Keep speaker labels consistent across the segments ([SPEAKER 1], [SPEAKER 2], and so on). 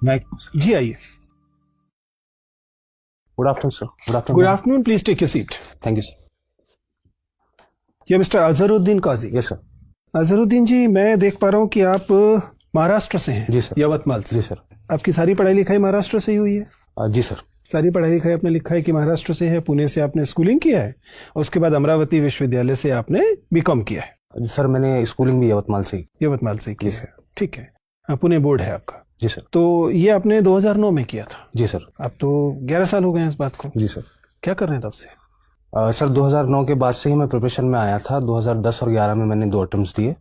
[SPEAKER 1] मैं
[SPEAKER 2] जी आइए।
[SPEAKER 1] Good afternoon sir.
[SPEAKER 2] Good afternoon, please take your seat.
[SPEAKER 1] Thank you sir.
[SPEAKER 2] ये mister Azharuddin Kazi.
[SPEAKER 1] Yes sir.
[SPEAKER 2] Azharuddin ji, मैं देख पा रहा हूँ कि आप महाराष्ट्र से हैं।
[SPEAKER 1] जी सर।
[SPEAKER 2] यवतमाल से।
[SPEAKER 1] जी सर।
[SPEAKER 2] आपकी सारी पढ़ाई लिखाई महाराष्ट्र से ही हुई है?
[SPEAKER 1] जी सर।
[SPEAKER 2] सारी पढ़ाई लिखाई आपने लिखा है कि महाराष्ट्र से है। पुणे से आपने स्कूलिंग किया है और उसके बाद अमरावती विश्वविद्यालय से आपने बीकॉम किया है।
[SPEAKER 1] सर मैंने स्कूलिंग भी यवतमाल से
[SPEAKER 2] यवतमाल से की
[SPEAKER 1] जी
[SPEAKER 2] है। ठीक है। हाँ, पुणे बोर्ड है आपका।
[SPEAKER 1] जी सर।
[SPEAKER 2] तो ये आपने 2009 में किया था?
[SPEAKER 1] जी सर।
[SPEAKER 2] अब तो 11 साल हो गए हैं इस बात को।
[SPEAKER 1] जी सर।
[SPEAKER 2] क्या कर रहे हैं तब से?
[SPEAKER 1] सर 2009 के बाद से ही मैं प्रिपरेशन में आया था। 2010 और 11 में मैंने 2 अटेम्प्ट्स दिए,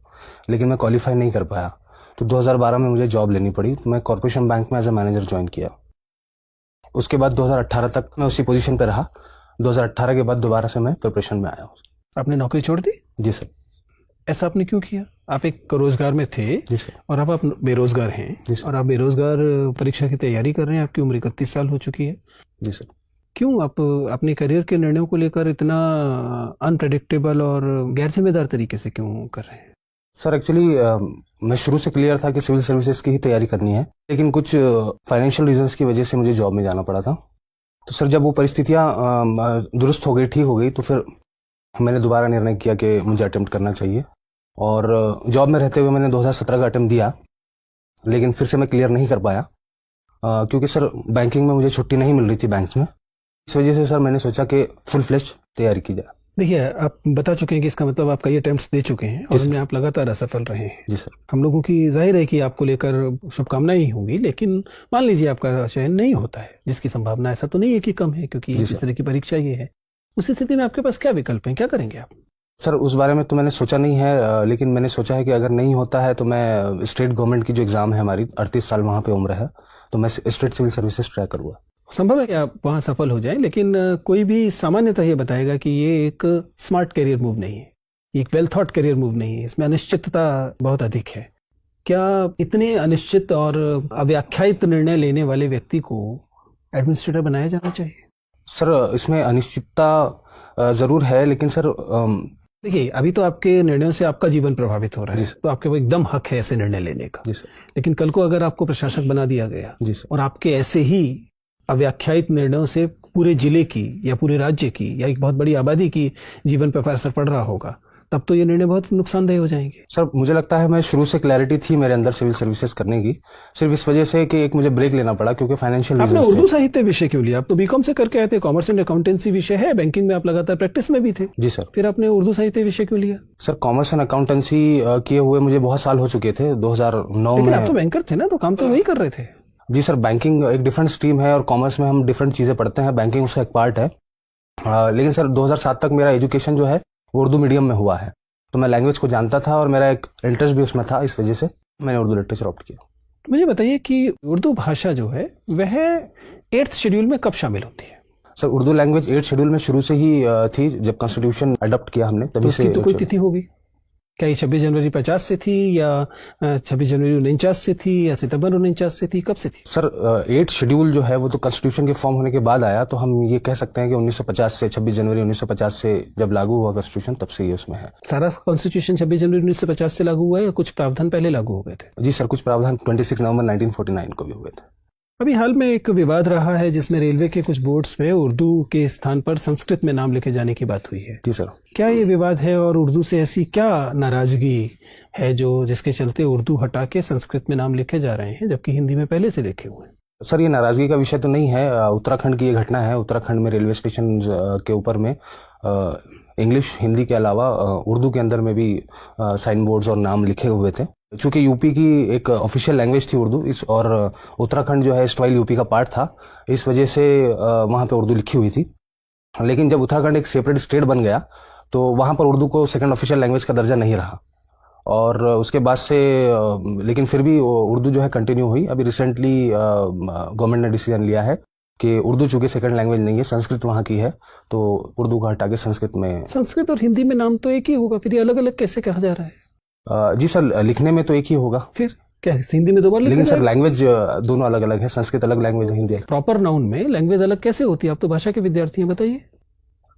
[SPEAKER 1] लेकिन मैं क्वालिफाई नहीं कर पाया। तो 2012 में मुझे जॉब लेनी पड़ी। मैं कॉर्पोरेशन बैंक में एज ए मैनेजर ज्वाइन किया। उसके बाद 2018 तक मैं उसी पोजीशन पे रहा। 2018 के बाद दोबारा से मैं प्रिपरेशन में आया हूँ।
[SPEAKER 2] आपने नौकरी छोड़ दी?
[SPEAKER 1] जी सर।
[SPEAKER 2] ऐसा आपने क्यों किया? आप एक रोजगार में थे।
[SPEAKER 1] जी सर।
[SPEAKER 2] और अब आप बेरोजगार हैं।
[SPEAKER 1] जी सर।
[SPEAKER 2] और आप बेरोजगार परीक्षा की तैयारी कर रहे हैं। आपकी उम्र 31 साल हो चुकी है।
[SPEAKER 1] जी सर।
[SPEAKER 2] क्यों आप अपने करियर के निर्णयों को लेकर इतना अनप्रेडिक्टेबल और गैर जिम्मेदार तरीके से क्यों कर रहे हैं?
[SPEAKER 1] सर एक्चुअली मैं शुरू से क्लियर था कि सिविल सर्विसेज की ही तैयारी करनी है, लेकिन कुछ फाइनेंशियल रीजंस की वजह से मुझे जॉब में जाना पड़ा था। तो सर जब वो परिस्थितियाँ दुरुस्त हो गई, ठीक हो गई, तो फिर मैंने दोबारा निर्णय किया कि मुझे अटेम्प्ट करना चाहिए। और जॉब में रहते हुए मैंने 2017 का अटेम्प्ट दिया, लेकिन फिर से मैं क्लियर नहीं कर पाया क्योंकि सर बैंकिंग में मुझे छुट्टी नहीं मिल रही थी बैंक में। इस वजह से सर मैंने सोचा कि फुल फ्लेश तैयारी की जाए।
[SPEAKER 2] देखिए, आप बता चुके हैं कि इसका मतलब आप कई अटेम्प्ट्स दे चुके हैं और उनमें आप लगातार असफल रहे हैं।
[SPEAKER 1] जी सर।
[SPEAKER 2] हम लोगों की जाहिर है कि आपको लेकर शुभकामनाएं ही होंगी, लेकिन मान लीजिए आपका चयन नहीं होता है, जिसकी संभावना ऐसा तो नहीं है कि कम है, क्योंकि इस तरह की परीक्षा ये है। उस स्थिति में आपके पास क्या विकल्प हैं? क्या करेंगे आप?
[SPEAKER 1] सर उस बारे में तो मैंने सोचा नहीं है, लेकिन मैंने सोचा है कि अगर नहीं होता है तो मैं स्टेट गवर्नमेंट की जो एग्जाम है हमारी, 38 साल वहाँ पे उम्र है, तो मैं स्टेट सिविल सर्विसेज ट्राई करूँगा।
[SPEAKER 2] संभव है कि आप वहां सफल हो जाएं, लेकिन कोई भी सामान्यतः ये बताएगा कि ये एक स्मार्ट करियर मूव नहीं है, एक वेल थॉट करियर मूव नहीं है। इसमें अनिश्चितता बहुत अधिक है। क्या इतने अनिश्चित और अव्याख्यायित निर्णय लेने वाले व्यक्ति को एडमिनिस्ट्रेटर बनाया जाना चाहिए?
[SPEAKER 1] सर इसमें अनिश्चितता जरूर है, लेकिन सर
[SPEAKER 2] देखिए, अभी तो आपके निर्णयों से आपका जीवन प्रभावित हो रहा है, तो आपके वो एकदम हक है ऐसे निर्णय लेने का।
[SPEAKER 1] जी सर।
[SPEAKER 2] लेकिन कल को अगर आपको प्रशासक बना दिया गया
[SPEAKER 1] जी सर,
[SPEAKER 2] और आपके ऐसे ही अव्याख्यायित निर्णयों से पूरे जिले की या पूरे राज्य की या एक बहुत बड़ी आबादी की जीवन पर असर पड़ रहा होगा, तब तो ये निर्णय बहुत नुकसानदेह हो जाएंगे।
[SPEAKER 1] सर मुझे लगता है मैं शुरू से क्लैरिटी थी मेरे अंदर सिविल सर्विसेज करने की, सिर्फ इस वजह से कि एक मुझे ब्रेक लेना पड़ा क्योंकि फाइनेंशियल
[SPEAKER 2] आपने उर्दू साहित्य विषय क्यों लिया? आप तो बीकॉम से करके आए थे, कॉमर्स एंड अकाउंटेंसी विषय है, बैंकिंग में आप लगातार प्रैक्टिस में भी थे।
[SPEAKER 1] जी सर।
[SPEAKER 2] फिर आपने उर्दू साहित्य विषय क्यों लिया?
[SPEAKER 1] सर कॉमर्स एंड अकाउंटेंसी किए हुए मुझे बहुत साल हो चुके थे। 2009 में
[SPEAKER 2] आप तो बैंकर थे ना, तो काम तो वही कर रहे थे।
[SPEAKER 1] जी सर, बैंकिंग एक डिफरेंट स्ट्रीम है और कॉमर्स में हम डिफरेंट चीजें पढ़ते हैं, बैंकिंग उसका एक पार्ट है। लेकिन सर 2007 तक मेरा एजुकेशन जो है वो उर्दू मीडियम में हुआ है, तो मैं लैंग्वेज को जानता था और मेरा एक इंटरेस्ट भी उसमें था, इस वजह से मैंने उर्दू लिटरेचर ऑप्ट किया।
[SPEAKER 2] मुझे बताइए कि उर्दू भाषा जो है वह 8th शेड्यूल में कब शामिल होती है?
[SPEAKER 1] Sir Urdu language 8th schedule में शुरू से ही थी, जब कॉन्स्टिट्यूशन अडॉप्ट किया हमने तभी से।
[SPEAKER 2] तो कोई तिथि होगी क्या? ये 26 जनवरी 50 से थी या 26 जनवरी 49 से थी या सितंबर 49 से थी? कब से थी?
[SPEAKER 1] सर 8th शेड्यूल जो है वो तो कॉन्स्टिट्यूशन के फॉर्म होने के बाद आया, तो हम ये कह सकते हैं कि 1950 से 26 जनवरी 1950 से जब लागू हुआ कॉन्स्टिट्यूशन, तब से ये उसमें है।
[SPEAKER 2] सारा कॉन्स्टिट्यूशन 26 जनवरी 1950 से लागू हुआ है या कुछ प्रावधान पहले लागू हो गए थे?
[SPEAKER 1] जी सर, कुछ प्रावधान 26 नवंबर 1949 को भी हुए थे।
[SPEAKER 2] अभी हाल में एक विवाद रहा है जिसमें रेलवे के कुछ बोर्ड्स पे उर्दू के स्थान पर संस्कृत में नाम लिखे जाने की बात हुई है।
[SPEAKER 1] जी सर।
[SPEAKER 2] क्या ये विवाद है और उर्दू से ऐसी क्या नाराजगी है जो जिसके चलते उर्दू हटा के संस्कृत में नाम लिखे जा रहे हैं, जबकि हिंदी में पहले से लिखे हुए हैं?
[SPEAKER 1] सर ये नाराजगी का विषय तो नहीं है, उत्तराखंड की ये घटना है। उत्तराखंड में रेलवे स्टेशन के ऊपर में इंग्लिश हिंदी के अलावा उर्दू के अंदर में भी साइन बोर्ड्स और नाम लिखे हुए थे। चूंकि यूपी की एक ऑफिशियल लैंग्वेज थी उर्दू, इस और उत्तराखंड जो है स्टवाइल यूपी का पार्ट था, इस वजह से वहाँ पे उर्दू लिखी हुई थी। लेकिन जब उत्तराखंड एक सेपरेट स्टेट बन गया तो वहाँ पर उर्दू को सेकंड ऑफिशियल लैंग्वेज का दर्जा नहीं रहा, और उसके बाद से लेकिन फिर भी उर्दू जो है कंटिन्यू हुई। अभी रिसेंटली गवर्नमेंट ने डिसीजन लिया है कि उर्दू चूंकि सेकंड लैंग्वेज नहीं है, संस्कृत वहाँ की है, तो उर्दू का हटा के संस्कृत में।
[SPEAKER 2] संस्कृत और हिंदी में नाम तो एक ही होगा, फिर ये अलग अलग कैसे कहा जा रहा है?
[SPEAKER 1] जी सर, लिखने में तो एक ही होगा।
[SPEAKER 2] फिर क्या हिंदी में 2 बार?
[SPEAKER 1] लेकिन सर लैंग्वेज दोनों अलग अलग है, संस्कृत अलग लैंग्वेज है, हिंदी अलग।
[SPEAKER 2] प्रॉपर नाउन में लैंग्वेज अलग कैसे होती है? आप तो भाषा के विद्यार्थी हैं, बताइए।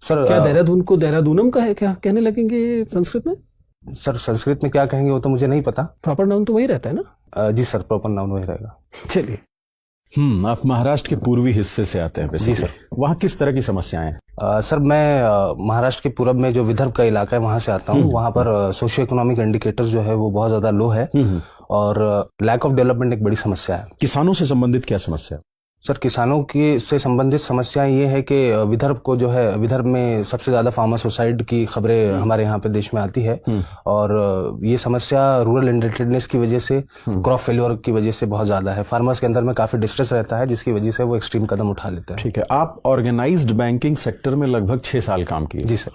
[SPEAKER 1] सर
[SPEAKER 2] क्या देहरादून को देहरादूनम का है क्या कहने लगेंगे संस्कृत में?
[SPEAKER 1] सर संस्कृत में क्या कहेंगे वो तो मुझे नहीं पता।
[SPEAKER 2] प्रॉपर नाउन तो वही रहता है ना?
[SPEAKER 1] जी सर, प्रॉपर नाउन वही रहेगा।
[SPEAKER 2] चलिए।
[SPEAKER 3] आप महाराष्ट्र के पूर्वी हिस्से से आते हैं
[SPEAKER 1] जी सर।
[SPEAKER 3] वहाँ किस तरह की समस्याएं हैं?
[SPEAKER 1] सर मैं महाराष्ट्र के पूरब में जो विदर्भ का इलाका है वहां से आता हूँ। वहां पर सोशियो इकोनॉमिक इंडिकेटर्स जो है वो बहुत ज्यादा लो है और लैक ऑफ डेवलपमेंट एक बड़ी समस्या है।
[SPEAKER 3] किसानों से संबंधित क्या समस्या है?
[SPEAKER 1] सर किसानों की से संबंधित समस्याएं ये है कि विदर्भ को जो है, विदर्भ में सबसे ज्यादा फार्मर सुसाइड की खबरें हमारे यहाँ पे देश में आती है और ये समस्या रूरल इंडेंटेडनेस की वजह से, क्रॉप फेल्योर की वजह से बहुत ज्यादा है। फार्मर्स के अंदर में काफी डिस्ट्रेस रहता है जिसकी वजह से वो एक्सट्रीम कदम उठा लेते हैं।
[SPEAKER 3] ठीक है, आप ऑर्गेनाइज्ड बैंकिंग सेक्टर में लगभग 6 साल काम किए।
[SPEAKER 1] जी सर।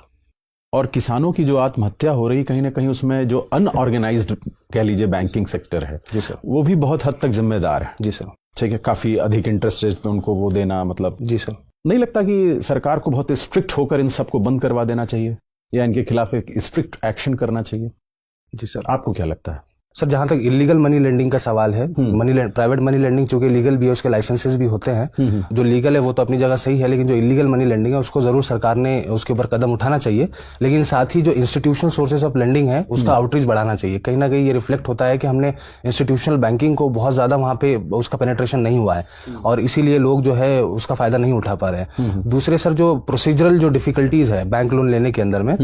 [SPEAKER 3] और किसानों की जो आत्महत्या हो रही, कहीं ना कहीं उसमें जो अनऑर्गेनाइज्ड कह लीजिए बैंकिंग सेक्टर है,
[SPEAKER 1] जी सर,
[SPEAKER 3] वो भी बहुत हद तक जिम्मेदार है।
[SPEAKER 1] जी सर।
[SPEAKER 3] ठीक है, काफी अधिक इंटरेस्ट रेट पे उनको वो देना, मतलब
[SPEAKER 1] जी सर।
[SPEAKER 3] नहीं लगता कि सरकार को बहुत स्ट्रिक्ट होकर इन सबको बंद करवा देना चाहिए या इनके खिलाफ एक स्ट्रिक्ट एक्शन करना चाहिए?
[SPEAKER 1] जी सर।
[SPEAKER 3] आपको क्या लगता है?
[SPEAKER 1] सर जहां तक इलीगल मनी लेंडिंग का सवाल है, प्राइवेट मनी लेंडिंग चूंकि लीगल भी है, उसके लाइसेंसेस भी होते हैं। जो लीगल है वो तो अपनी जगह सही है, लेकिन जो इलीगल मनी लेंडिंग है उसको जरूर सरकार ने उसके ऊपर कदम उठाना चाहिए। लेकिन साथ ही जो इंस्टीट्यूशनल सोर्सेज ऑफ लेंडिंग है उसका आउटरीच बढ़ाना चाहिए। कहीं ना कहीं ये रिफ्लेक्ट होता है कि हमने इंस्टीट्यूशनल बैंकिंग को बहुत ज्यादा वहां पे उसका पेनिट्रेशन नहीं हुआ है और इसीलिए लोग जो है उसका फायदा नहीं उठा पा रहे हैं। दूसरे सर जो प्रोसीजरल जो डिफिकल्टीज है बैंक लोन लेने के अंदर में,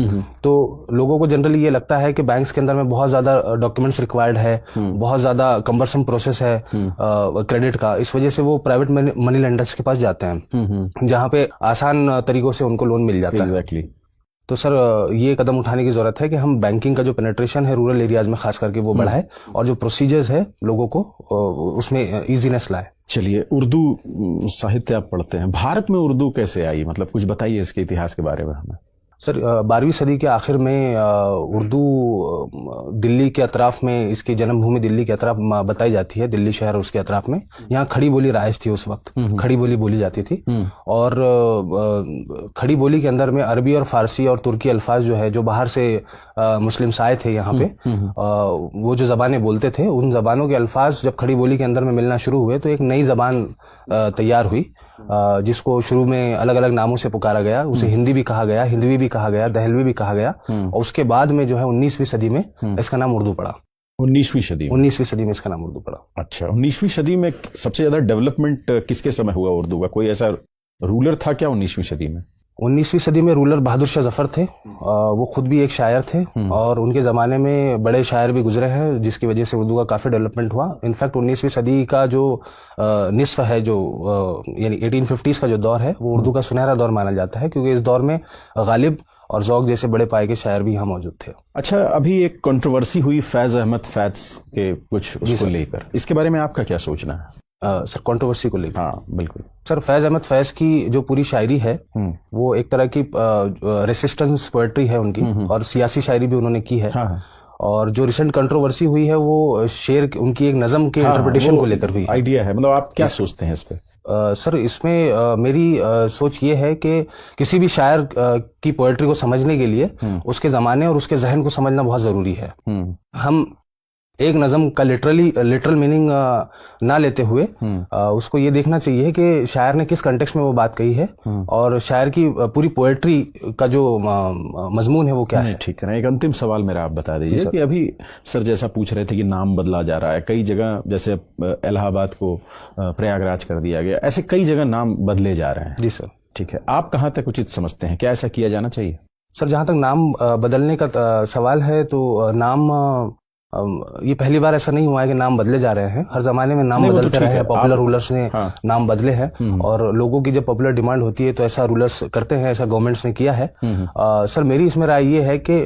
[SPEAKER 1] तो लोगों को जनरली ये लगता है कि बैंक्स के अंदर में बहुत ज्यादा डॉक्यूमेंट्स रिक्वायर्ड है, बहुत ज्यादा कम्बरसम प्रोसेस है क्रेडिट का। इस वजह से वो प्राइवेट मनी लेंडर्स के पास जाते हैं जहां पे आसान तरीकों से उनको लोन मिल जाता है। तो सर ये कदम उठाने की जरूरत है कि हम बैंकिंग का जो पेनिट्रेशन है रूरल एरियाज में खास करके वो बढ़ाए और जो प्रोसीजर्स है लोगों को उसमें इजीनेस लाए।
[SPEAKER 3] चलिए, उर्दू साहित्य आप पढ़ते हैं, भारत में उर्दू कैसे आई, मतलब कुछ बताइए इसके इतिहास के बारे में हमें।
[SPEAKER 1] सर 12वीं सदी के आखिर में उर्दू दिल्ली के अतराफ में, इसकी जन्मभूमि दिल्ली के अतराफ बताई जाती है, दिल्ली शहर उसके अतराफ में। यहाँ खड़ी बोली राइज थी उस वक्त, खड़ी बोली बोली जाती थी और खड़ी बोली के अंदर में अरबी और फारसी और तुर्की अल्फाज जो है, जो बाहर से मुस्लिम्स आए थे यहाँ पे, वो जो जबानें बोलते थे, उन जबानों के अल्फाज जब खड़ी बोली के अंदर में मिलना शुरू हुए तो एक नई जबान तैयार हुई जिसको शुरू में अलग अलग नामों से पुकारा गया। उसे हिंदी भी कहा गया, हिंदवी भी कहा गया, दहलवी भी कहा गया और उसके बाद में जो है 19वीं सदी में इसका नाम उर्दू पड़ा।
[SPEAKER 3] 19वीं सदी में? 19वीं
[SPEAKER 1] सदी में इसका नाम उर्दू पड़ा।
[SPEAKER 3] अच्छा, 19वीं सदी में सबसे ज्यादा डेवलपमेंट किसके समय हुआ उर्दू का? कोई ऐसा रूलर था क्या 19वीं सदी में?
[SPEAKER 1] 19वीं सदी में रूलर बहादुर शाह जफर थे। वो खुद भी एक शायर थे और उनके जमाने में बड़े शायर भी गुजरे हैं जिसकी वजह से उर्दू का काफी डेवलपमेंट हुआ। इनफैक्ट 19वीं सदी का जो निस्फ है, जो यानी 1850s का जो दौर है, वो उर्दू का सुनहरा दौर माना जाता है क्योंकि इस दौर में गालिब और ज़ौक़ जैसे बड़े पाए के शायर भी यहाँ मौजूद थे।
[SPEAKER 3] अच्छा, अभी एक कंट्रोवर्सी हुई फैज अहमद फैज के कुछ उसको लेकर, इसके बारे में आपका क्या सोचना है?
[SPEAKER 1] सर कंट्रोवर्सी को लेकर?
[SPEAKER 3] हाँ बिल्कुल
[SPEAKER 1] सर, फैज अहमद फैज की जो पूरी शायरी है वो एक तरह की रेसिस्टेंस पोएट्री है उनकी और सियासी शायरी भी उन्होंने की है।
[SPEAKER 3] हाँ।
[SPEAKER 1] और जो रिसेंट कंट्रोवर्सी हुई है वो शेर उनकी एक नज़म के इंटरप्रिटेशन को लेकर हुई।
[SPEAKER 3] आइडिया है, मतलब आप क्या सोचते हैं इस पे?
[SPEAKER 1] सर इसमें मेरी सोच ये है कि किसी भी शायर की पोएट्री को समझने के लिए उसके ज़माने और उसके जहन को समझना बहुत ज़रूरी है। हम एक नज़म का लिटरल मीनिंग ना लेते हुए उसको ये देखना चाहिए कि शायर ने किस कंटेक्स्ट में वो बात कही है और शायर की पूरी पोएट्री का जो मजमून है वो क्या है।
[SPEAKER 3] ठीक है ना, एक अंतिम सवाल मेरा आप बता दीजिए कि अभी सर जैसा पूछ रहे थे कि नाम बदला जा रहा है कई जगह, जैसे इलाहाबाद को प्रयागराज कर दिया गया, ऐसे कई जगह नाम बदले जा रहे हैं।
[SPEAKER 1] जी सर।
[SPEAKER 3] ठीक है, आप कहाँ तक उचित समझते हैं, क्या ऐसा किया जाना चाहिए?
[SPEAKER 1] सर जहाँ तक नाम बदलने का सवाल है तो नाम ये पहली बार ऐसा नहीं हुआ है कि नाम बदले जा रहे हैं। हर जमाने में नाम बदलते रहे हैं, पॉपुलर रूलर्स ने नाम बदले हैं और लोगों की जब पॉपुलर डिमांड होती है तो ऐसा रूलर्स करते हैं, ऐसा गवर्नमेंट्स ने किया है। सर मेरी इसमें राय ये है कि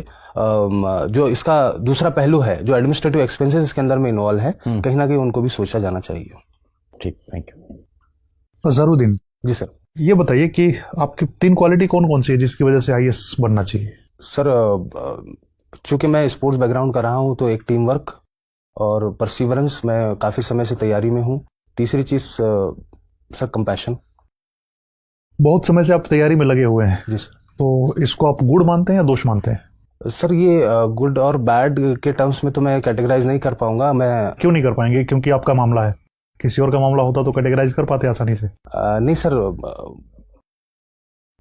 [SPEAKER 1] जो इसका दूसरा पहलू है, जो एडमिनिस्ट्रेटिव एक्सपेंसेस इसके अंदर में इन्वॉल्व है, कहीं ना कहीं उनको भी सोचा जाना चाहिए।
[SPEAKER 3] ठीक, thank you.
[SPEAKER 4] Azharuddin
[SPEAKER 1] ji sir,
[SPEAKER 4] ये बताइए कि आपकी 3 क्वालिटी कौन कौन सी है जिसकी वजह से आईएएस बनना चाहिए?
[SPEAKER 1] सर चूंकि मैं स्पोर्ट्स बैकग्राउंड का रहा हूं तो एक टीम वर्क और परसिवरेंस, मैं काफी समय से तैयारी में हूं। तीसरी चीज सर कंपैशन।
[SPEAKER 4] बहुत समय से आप तैयारी में लगे हुए हैं।
[SPEAKER 1] जी सर।
[SPEAKER 4] तो इसको आप गुड मानते हैं या दोष मानते हैं?
[SPEAKER 1] सर ये गुड और बैड के टर्म्स में तो मैं कैटेगराइज नहीं कर पाऊंगा। मैं
[SPEAKER 4] क्यों नहीं कर पाएंगे? क्योंकि आपका मामला है, किसी और का मामला होता तो कैटेगराइज कर पाते आसानी से।
[SPEAKER 1] नहीं सर,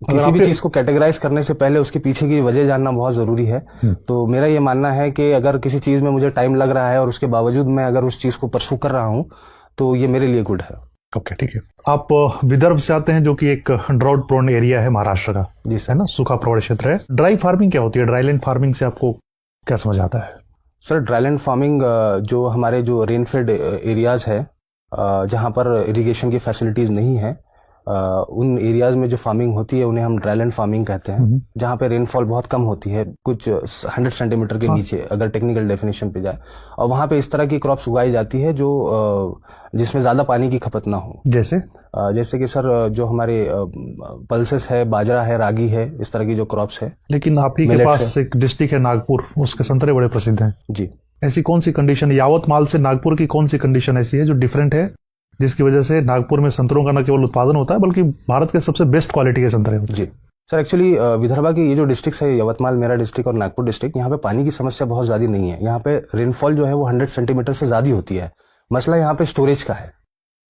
[SPEAKER 1] किसी भी चीज को कैटेगराइज करने से पहले उसके पीछे की वजह जानना बहुत जरूरी है। तो मेरा ये मानना है कि अगर किसी चीज में मुझे टाइम लग रहा है और उसके बावजूद मैं अगर उस चीज को परसू कर रहा हूं तो ये मेरे लिए गुड है।
[SPEAKER 4] ओके, ठीक है। आप विदर्भ से आते हैं, जो कि एक ड्राउट प्रोन एरिया है महाराष्ट्र का,
[SPEAKER 1] जी
[SPEAKER 4] है ना, सूखा प्रवण क्षेत्र है। ड्राई फार्मिंग क्या होती है? ड्राईलैंड फार्मिंग से आपको क्या समझ आता है?
[SPEAKER 1] सर, ड्राईलैंड फार्मिंग जो हमारे जो रेनफेड एरियाज है, जहाँ पर इरिगेशन की फैसिलिटीज़ नहीं है, उन एरियाज में जो फार्मिंग होती है उन्हें हम ड्राईलैंड फार्मिंग कहते हैं। जहाँ पे रेनफॉल बहुत कम होती है, कुछ 100 सेंटीमीटर के नीचे, अगर टेक्निकल डेफिनेशन पे जाए, और वहाँ पे इस तरह की क्रॉप्स उगाई जाती है जो जिसमें ज़्यादा पानी की खपत ना हो। जैसे कि सर, जो हमारे पल्सेस है, बाजरा है, रागी है, इस तरह की जो क्रॉप्स है।
[SPEAKER 4] लेकिन आप ही के पास एक डिस्ट्रिक्ट है नागपुर, उसके संतरे बड़े प्रसिद्ध हैं
[SPEAKER 1] जी।
[SPEAKER 4] ऐसी कौन सी कंडीशन, यावतमाल से नागपुर की कौन सी कंडीशन ऐसी है जो डिफरेंट है, जिसकी वजह से नागपुर में संतरों का न केवल उत्पादन होता है बल्कि भारत के सबसे बेस्ट क्वालिटी के संतरे होते हैं?
[SPEAKER 1] जी सर, एक्चुअली विदर्भा की ये जो डिस्ट्रिक्ट है, यवतमाल मेरा डिस्ट्रिक्ट और नागपुर डिस्ट्रिक्ट, यहाँ पे पानी की समस्या बहुत ज़्यादा नहीं है। यहाँ पे रेनफॉल जो है वो 100 सेंटीमीटर से ज़्यादा होती है। मसला यहाँ पे स्टोरेज का है।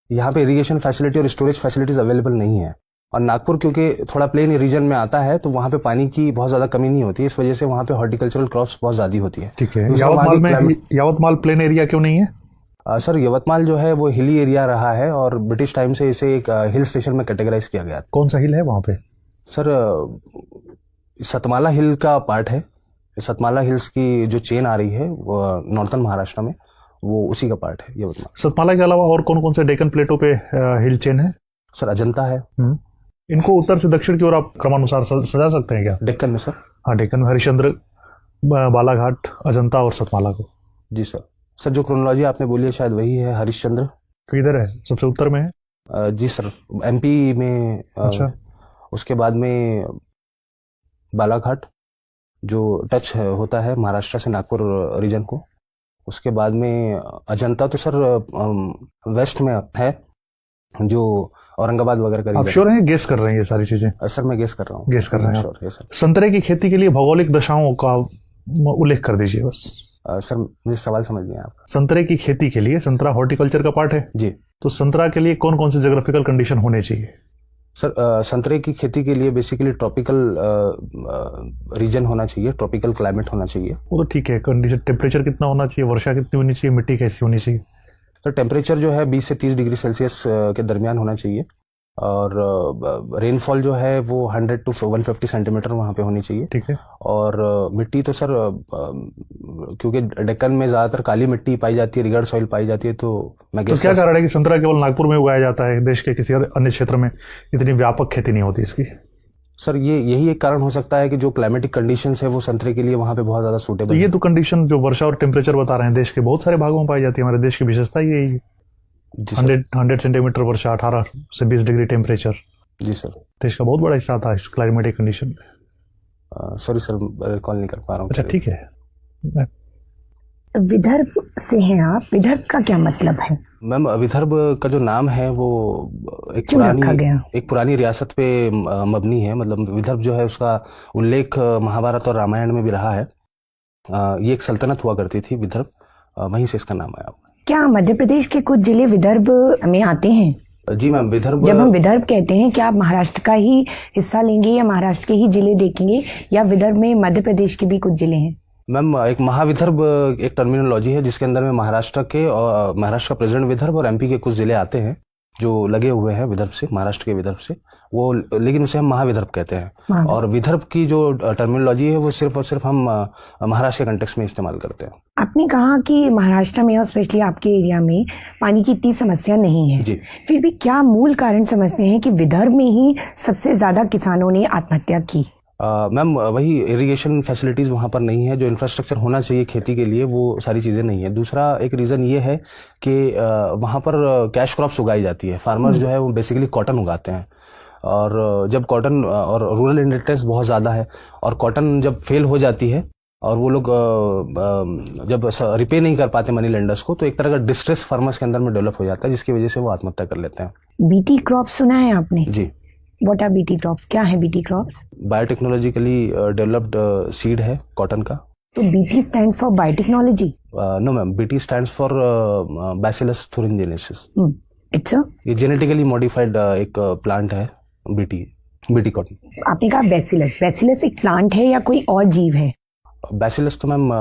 [SPEAKER 1] यहाँ पे इरिगेशन फैसिलिटी और स्टोरेज फैसिलिटीज अवेलेबल नहीं है। और नागपुर क्योंकि थोड़ा प्लेन रीजन में आता है, तो वहाँ पे पानी की बहुत ज़्यादा कमी नहीं होती है। इस वजह से वहाँ पे हॉर्टिकल्चरल क्रॉप्स बहुत ज़्यादा होती है।
[SPEAKER 4] ठीक है। यावतमाल प्लेन एरिया क्यों नहीं है?
[SPEAKER 1] सर, यवतमाल जो है वो हिली एरिया रहा है और ब्रिटिश टाइम से इसे एक हिल स्टेशन में कैटेगराइज किया गया।
[SPEAKER 4] कौन सा हिल है वहाँ पे?
[SPEAKER 1] सर, सतमाला हिल का पार्ट है। सतमाला हिल्स की जो चेन आ रही है वो नॉर्थन महाराष्ट्र में, वो उसी का पार्ट है यवतमाल।
[SPEAKER 4] सतमाला के अलावा और कौन कौन से डेक्कन प्लेटों पे हिल चेन है?
[SPEAKER 1] सर, अजंता है।
[SPEAKER 4] इनको उत्तर से दक्षिण की ओर आप क्रमानुसार सजा सकते हैं क्या?
[SPEAKER 1] डेक्कन में सर?
[SPEAKER 4] हाँ, डेक्कन में हरिश्चंद्र, बालाघाट, अजंता और सतमाला को।
[SPEAKER 1] जी सर। सर, जो क्रोनोलॉजी आपने बोली है शायद वही है। हरिश्चंद्र
[SPEAKER 4] किधर है? सबसे उत्तर में है?
[SPEAKER 1] जी सर, एमपी में।
[SPEAKER 4] अच्छा।
[SPEAKER 1] उसके बाद में बालाघाट जो टच होता है महाराष्ट्र से नागपुर रीजन को। उसके बाद में अजंता तो सर वेस्ट में है, जो औरंगाबाद वगैरह का।
[SPEAKER 4] आप श्योर हैं, गेस कर रहे हैं ये सारी चीजें?
[SPEAKER 1] सर, मैं गेस कर रहा हूँ।
[SPEAKER 4] गेस कर रहे हैं?
[SPEAKER 1] श्योर है सर।
[SPEAKER 4] संतरे की खेती के लिए भौगोलिक दशाओं का उल्लेख कर दीजिए बस।
[SPEAKER 1] सर, मुझे सवाल समझ नहीं आया आपका।
[SPEAKER 4] संतरे की खेती के लिए, संतरा हॉर्टिकल्चर का पार्ट है
[SPEAKER 1] जी,
[SPEAKER 4] तो संतरा के लिए कौन कौन से ज्योग्राफिकल कंडीशन होने चाहिए?
[SPEAKER 1] सर, संतरे की खेती के लिए बेसिकली ट्रॉपिकल रीजन होना चाहिए, ट्रॉपिकल क्लाइमेट होना चाहिए।
[SPEAKER 4] वो तो ठीक है। कंडीशन, टेम्परेचर कितना होना चाहिए, वर्षा कितनी होनी चाहिए, मिट्टी कैसी होनी चाहिए?
[SPEAKER 1] सर, टेम्परेचर जो है 20 से 30 डिग्री सेल्सियस के दरमियान होना चाहिए। और रेनफॉल जो है वो 100 to 150 सेंटीमीटर वहाँ पे होनी चाहिए।
[SPEAKER 4] ठीक है।
[SPEAKER 1] और मिट्टी तो सर, क्योंकि डेक्कन में ज़्यादातर काली मिट्टी पाई जाती है, रिगर्ड सॉइल पाई जाती है, तो मैं
[SPEAKER 4] तो क्या कारण है कि संतरा केवल नागपुर में उगाया जाता है, देश के किसी अन्य क्षेत्र में इतनी व्यापक खेती नहीं होती इसकी?
[SPEAKER 1] सर, यही एक कारण हो सकता है कि जो क्लाइमेटिक कंडीशंस है वो संतरे के लिए वहाँ पे बहुत ज़्यादा सूटेबल
[SPEAKER 4] है। ये तो कंडीशन जो वर्षा और टेम्परेचर बता रहे हैं देश के बहुत सारे भागों में पाई जाती है। हमारे देश की विशेषता यही है। 100 सेंटीमीटर वर्षा, 18 से 20 डिग्री टेम्परेचर।
[SPEAKER 1] जी सर।
[SPEAKER 4] देश का बहुत बड़ा हिस्सा था इस क्लाइमेटिक कंडीशन में।
[SPEAKER 1] सॉरी सर, रिकॉल नहीं कर पा रहा हूँ।
[SPEAKER 4] अच्छा, ठीक है।
[SPEAKER 5] विदर्भ से हैं आप, विदर्भ का क्या मतलब है?
[SPEAKER 1] मैम, विदर्भ का जो नाम है वो एक पुरानी रियासत पे मबनी है। मतलब विदर्भ जो है उसका उल्लेख महाभारत और रामायण में भी रहा है। ये एक सल्तनत हुआ करती थी विदर्भ, वहीं से इसका नाम आया।
[SPEAKER 5] क्या मध्य प्रदेश के कुछ जिले विदर्भ में आते हैं?
[SPEAKER 1] जी मैम, विदर्भ।
[SPEAKER 5] जब हम विदर्भ कहते हैं, क्या आप महाराष्ट्र का ही हिस्सा लेंगे या महाराष्ट्र के ही जिले देखेंगे, या विदर्भ में मध्य प्रदेश के भी कुछ जिले हैं?
[SPEAKER 1] मैम, एक महाविदर्भ एक टर्मिनोलॉजी है जिसके अंदर में महाराष्ट्र का प्रेजेंट विदर्भ और एमपी के कुछ जिले आते हैं जो लगे हुए हैं विदर्भ से, महाराष्ट्र के विदर्भ से वो, लेकिन उसे हम महाविदर्भ कहते हैं। और विदर्भ की जो टर्मिनोलॉजी है वो सिर्फ और सिर्फ हम महाराष्ट्र के कंटेक्स्ट में इस्तेमाल करते हैं।
[SPEAKER 5] आपने कहा कि महाराष्ट्र में और स्पेशली आपके एरिया में पानी की इतनी समस्या नहीं है
[SPEAKER 1] जी।
[SPEAKER 5] फिर भी क्या मूल कारण समझते हैं कि विदर्भ में ही सबसे ज्यादा किसानों ने आत्महत्या की?
[SPEAKER 1] मैम, वही इरिगेशन फैसिलिटीज़ वहाँ पर नहीं है, जो इंफ्रास्ट्रक्चर होना चाहिए खेती के लिए वो सारी चीज़ें नहीं है। दूसरा एक रीज़न ये है कि वहाँ पर कैश क्रॉप्स उगाई जाती है। फार्मर्स जो है वो बेसिकली कॉटन उगाते हैं, और जब कॉटन और रूरल इंडस्ट्रीज बहुत ज़्यादा है, और कॉटन जब फेल हो जाती है और वो लोग जब रिपे नहीं कर पाते मनी लेंडर्स को, तो एक तरह का डिस्ट्रेस फार्मर्स के अंदर में डेवलप हो जाता है, जिसकी वजह से वो आत्महत्या कर लेते हैं।
[SPEAKER 5] बीटी क्रॉप सुना है आपने?
[SPEAKER 1] जी।
[SPEAKER 5] What are BT crops? क्या है BT crops?
[SPEAKER 1] Biotechnologically developed seed है कॉटन का।
[SPEAKER 5] तो BT stand for biotechnology?
[SPEAKER 1] No ma'am, BT stands for bacillus thuringiensis।
[SPEAKER 5] It's a,
[SPEAKER 1] ये जेनेटिकली मॉडिफाइड एक प्लांट है, बीटी कॉटन।
[SPEAKER 5] आपने कहा बैसिलस एक प्लांट है या कोई और जीव है?
[SPEAKER 1] बैसिलस तो मैम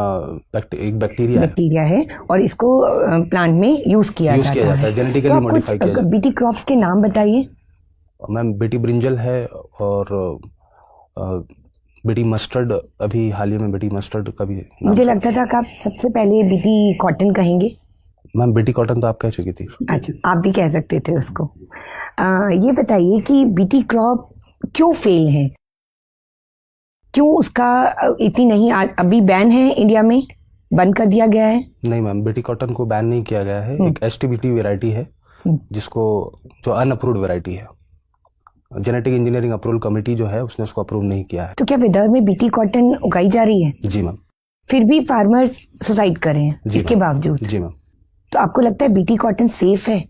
[SPEAKER 1] एक बैक्टीरिया है।
[SPEAKER 5] बैक्टीरिया है और इसको प्लांट में यूज किया जाता है।
[SPEAKER 1] जेनेटिकली
[SPEAKER 5] तो आप
[SPEAKER 1] मॉडिफाई किया
[SPEAKER 5] कुछ
[SPEAKER 1] जाता
[SPEAKER 5] बीटी क्रॉप्स के नाम बताइए।
[SPEAKER 1] है। मैम बेटी ब्रिंजल है और बेटी मस्टर्ड, अभी हाल ही में बेटी मस्टर्ड का भी नाम
[SPEAKER 5] मुझे
[SPEAKER 1] सुना।
[SPEAKER 5] लगता था कि आप सबसे पहले बीटी कॉटन कहेंगे।
[SPEAKER 1] मैम बेटी कॉटन तो आप कह चुकी थी।
[SPEAKER 5] अच्छा, आप भी कह सकते थे उसको। ये बताइए कि बीटी क्रॉप क्यों फेल है, क्यों उसका इतनी नहीं, अभी बैन है इंडिया में, बंद कर दिया गया है?
[SPEAKER 1] नहीं मैम, बेटी कॉटन को बैन नहीं किया गया है। एक एसटीबीटी वैरायटी है जिसको, जो अनअप्रूव्ड वैरायटी है, जेनेटिक इंजीनियरिंग अप्रूवल कमेटी जो है उसने उसको अप्रूव नहीं किया है।
[SPEAKER 5] तो क्या विदर्भ में बीटी कॉटन उगाई जा रही है?
[SPEAKER 1] जी मैम।
[SPEAKER 5] फिर भी फार्मर्स सुसाइड कर रहे हैं
[SPEAKER 1] जी
[SPEAKER 5] इसके
[SPEAKER 1] मैम।
[SPEAKER 5] बावजूद।
[SPEAKER 1] जी मैम।
[SPEAKER 5] तो आपको लगता है बीटी कॉटन सेफ है?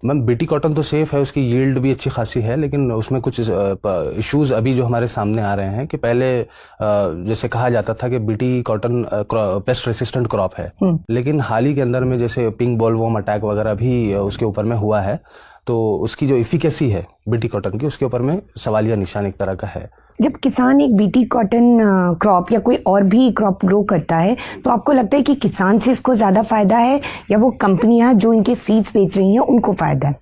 [SPEAKER 1] मैम बेटी कॉटन तो सेफ है, उसकी यील्ड भी अच्छी खासी है, लेकिन उसमें कुछ इश्यूज अभी जो हमारे सामने आ रहे हैं कि पहले जैसे कहा जाता था कि BT cotton paste resistant crop है, लेकिन हाल ही के अंदर में जैसे पिंक बॉलवर्म अटैक वगैरह भी उसके ऊपर में हुआ है, तो उसकी जो इफिकेसी है बीटी कॉटन की, उसके ऊपर में सवालिया निशान एक तरह का है।
[SPEAKER 5] जब किसान एक बीटी कॉटन क्रॉप या कोई और भी क्रॉप ग्रो करता है, तो आपको लगता है कि किसान से इसको ज्यादा फायदा है या वो कंपनियां जो इनके सीड्स बेच रही हैं उनको फायदा है?